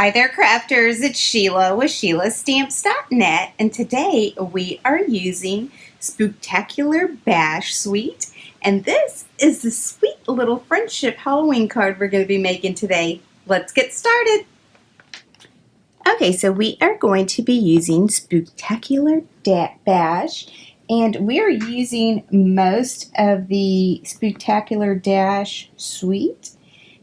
Hi there, crafters. It's Sheila with SheilaStamps.net, and today we are using Spooktacular Bash Suite, and this is the sweet little friendship Halloween card we're going to be making today. Let's get started. Okay, so we are going to be using Spooktacular Bash, and we are using most of the Spooktacular Dash suite.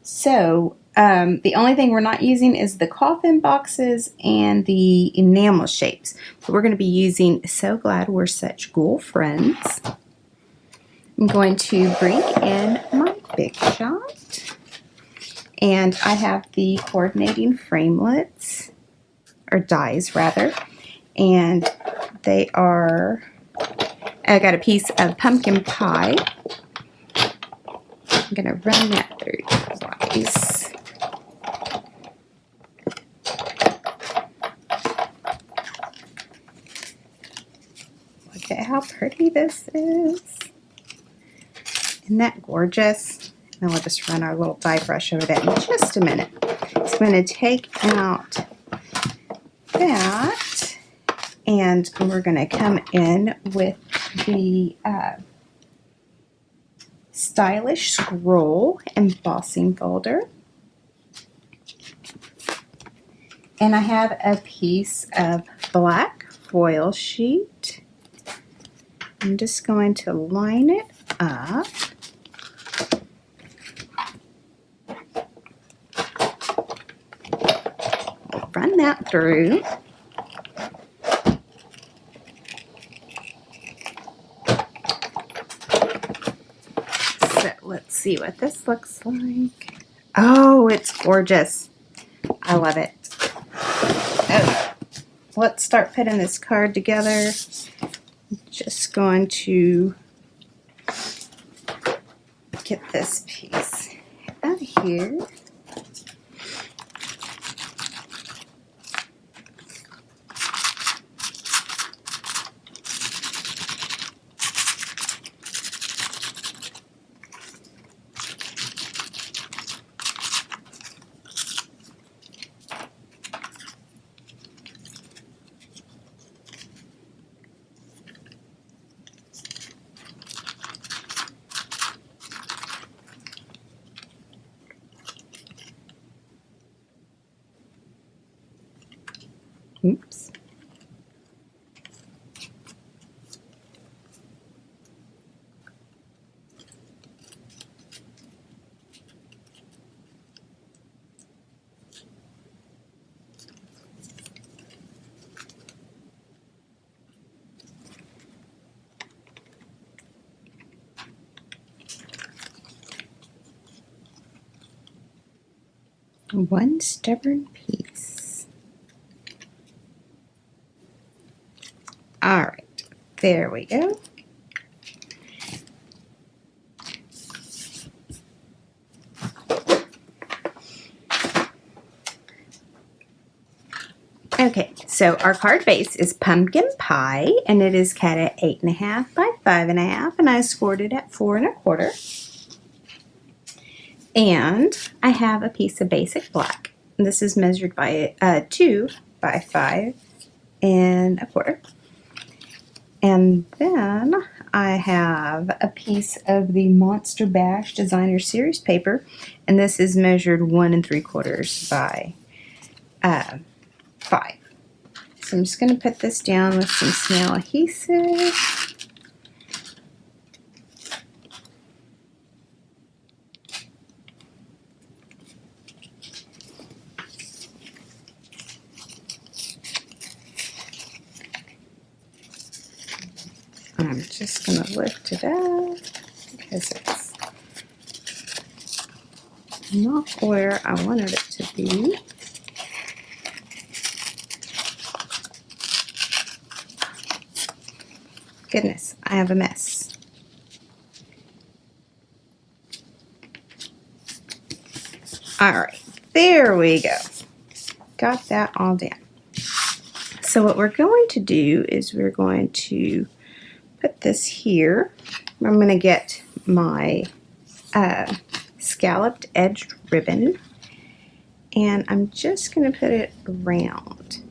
So the only thing we're not using is the coffin boxes and the enamel shapes. So we're going to be using So Glad We're Such Ghoul Friends. I'm going to bring in my Big Shot. And I have the coordinating framelits, or dies rather. And they are, I got a piece of pumpkin pie. I'm going to run that through twice. Look at how pretty this is. Isn't that gorgeous? Now we'll just run our little die brush over that in just a minute. So I'm going to take out that, and we're going to come in with the Stylish Scroll embossing folder. And I have a piece of black foil sheet. I'm just going to line it up. Run that through. So let's see what this looks like. Oh, it's gorgeous. I love it. Okay, let's start putting this card together. Just going to get this piece out of here. Oops. One stubborn piece. All right, there we go. Okay, so our card base is pumpkin pie, and it is cut at 8.5 by 5.5, and I scored it at 4 1/4. And I have a piece of basic black. This is measured by 2 by 5 1/4. And then I have a piece of the Monster Bash Designer Series paper, and this is measured 1 3/4 by 5. So I'm just going to put this down with some SNAIL adhesive. I'm just going to lift it up because it's not where I wanted it to be. Goodness, I have a mess. All right, there we go. Got that all down. So what we're going to do is we're going to put this here. I'm going to get my scalloped edged ribbon, and I'm just going to put it around.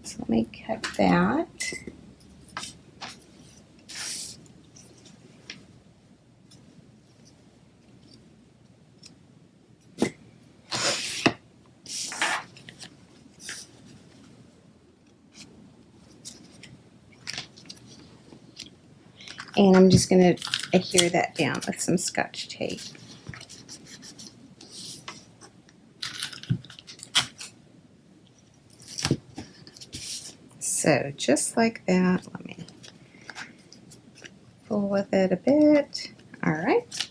So let me cut that. And I'm just going to adhere that down with some Scotch tape. So just like that, let me pull with it a bit. All right.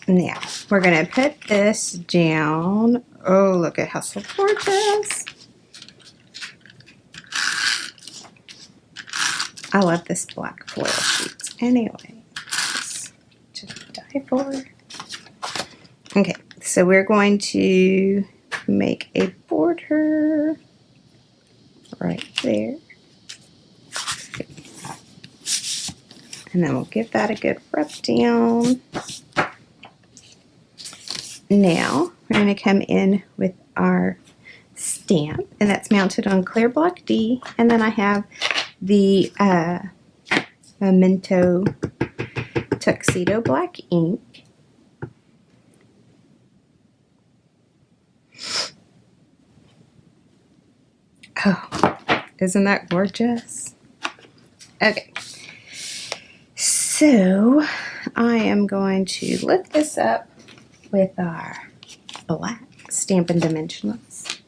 Now we're going to put this down. Oh, look at how so gorgeous. I love this black foil sheets. Anyway, just die for. Okay, so we're going to make a border right there. And then we'll give that a good rub down. Now we're going to come in with our stamp, and that's mounted on clear block D. And then I have the Memento Tuxedo black ink. Oh, isn't that gorgeous? Okay, so I am going to lift this up with our black Stampin' Dimensionals.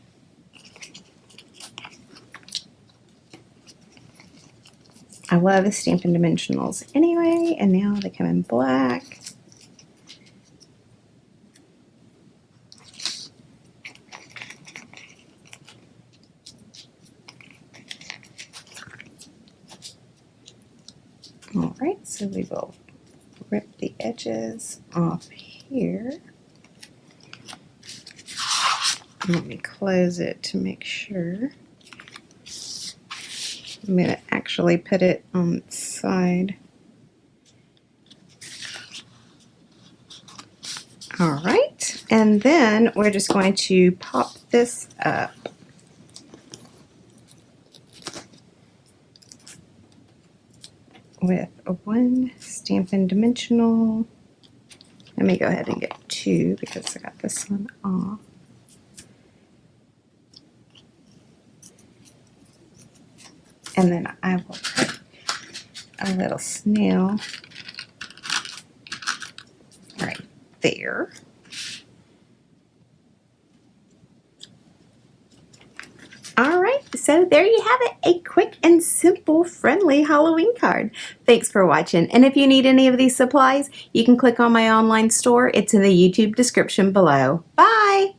I love the Stampin' Dimensionals anyway, and now they come in black. All right, so we will rip the edges off here. Let me close it to make sure. I'm going to actually put it on its side. All right, and then we're just going to pop this up. With one Stampin' Dimensional. Let me go ahead and get two because I got this one off. And then I will put a little snail right there. All right, so there you have it, a quick and simple, friendly Halloween card. Thanks for watching, and if you need any of these supplies, you can click on my online store. It's in the YouTube description below. Bye!